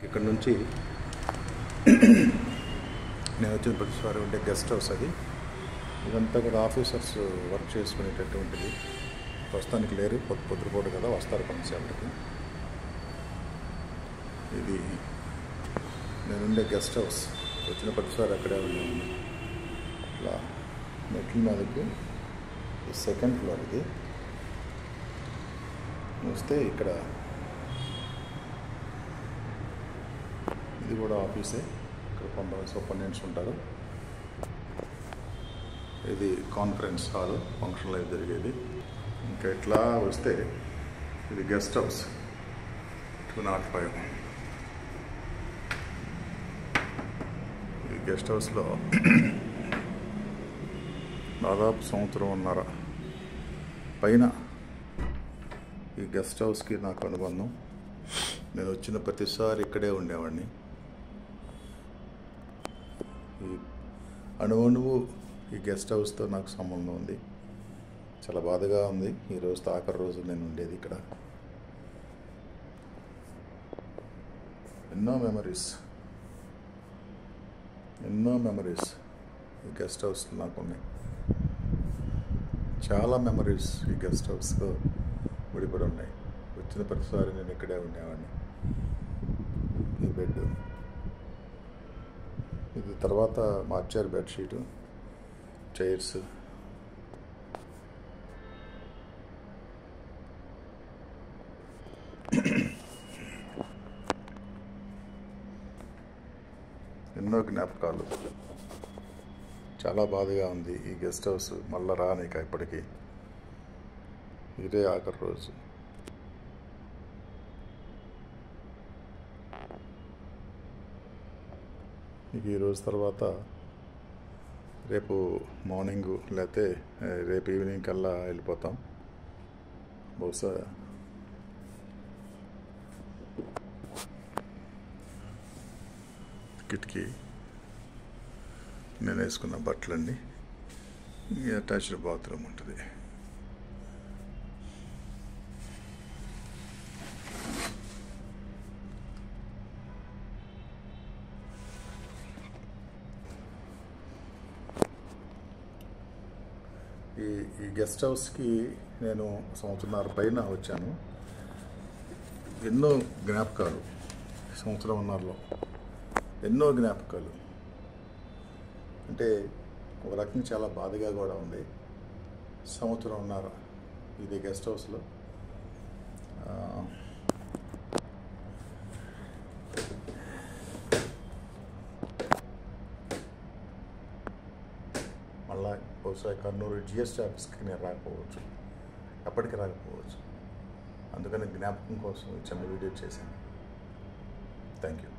ఇక్కడ నుంచి నేను వచ్చిన ప్రతిసారి ఉండే గెస్ట్ హౌస్ అది. ఇదంతా కూడా ఆఫీసర్స్ వర్క్ చేసుకునేటటువంటిది. ప్రస్తుతానికి లేరు, పొద్దుపోటు కదా, వస్తారు కొంతసేపటికి. ఇది నేనుండే గెస్ట్ హౌస్. వచ్చిన ప్రతిసారి అక్కడే ఉన్నాను. ఇట్లా మెట్ల మీదకి సెకండ్ ఫ్లోర్ ఇది వస్తే ఇక్కడ ఇది కూడా ఆఫీసే. ఇక్కడ కొంతమంది సూపరింటెండెంట్స్ ఉంటారు. ఇది కాన్ఫరెన్స్ హాల్, ఫంక్షన్ లైవ్ జరిగేది. ఇంకా ఇట్లా వస్తే ఇది గెస్ట్ హౌస్ 205. ఈ గెస్ట్ హౌస్లో దాదాపు సంవత్సరంన్నర పైన ఈ గెస్ట్ హౌస్కి నాకు అనుబంధం. నేను వచ్చిన ప్రతిసారి ఇక్కడే ఉండేవాడిని. ఈ అణువణువు ఈ గెస్ట్ హౌస్తో నాకు సంబంధం ఉంది. చాలా బాధగా ఉంది. ఈరోజు ఆఖరి రోజు నేను ఉండేది ఇక్కడ. ఎన్నో మెమరీస్ ఈ గెస్ట్ హౌస్ నాకు ఉన్నాయి. చాలా మెమరీస్ ఈ గెస్ట్ హౌస్తో ముడిపడి ఉన్నాయి. వచ్చిన ప్రతిసారి నేను ఇక్కడే ఉండేవాడిని. ఈ బెడ్ ఇది తర్వాత మార్చారు, బెడ్షీటు, చైర్స్. ఎన్నో జ్ఞాపకాలు. చాలా బాధగా ఉంది ఈ గెస్ట్ హౌస్ మళ్ళీ రానిక. ఇప్పటికీ ఇదే ఆఖరి రోజు. ఇక ఈ రోజు తర్వాత రేపు మార్నింగ్ లేకపోతే రేపు ఈవినింగ్ కల్లా వెళ్ళిపోతాం. బహుశా కిటికీ నేను వేసుకున్న బట్టలన్నీ, అటాచ్డ్ బాత్రూమ్ ఉంటుంది. ఈ గెస్ట్ హౌస్కి నేను సంవత్సరంన్నర పైన వచ్చాను. ఎన్నో జ్ఞాపకాలు. సంవత్సరంన్నరలో ఎన్నో జ్ఞాపకాలు. అంటే ఒక రకంగా చాలా బాధగా కూడా ఉంది. సంవత్సరంన్నర ఇది గెస్ట్ హౌస్లో. మళ్ళా బహుశా కర్నూలు జిఎస్టీ ఆఫీస్కి నేను రాకపోవచ్చు, ఎప్పటికీ రాకపోవచ్చు. అందుకని జ్ఞాపకం కోసం చిన్న వీడియో చేశాను. Thank you.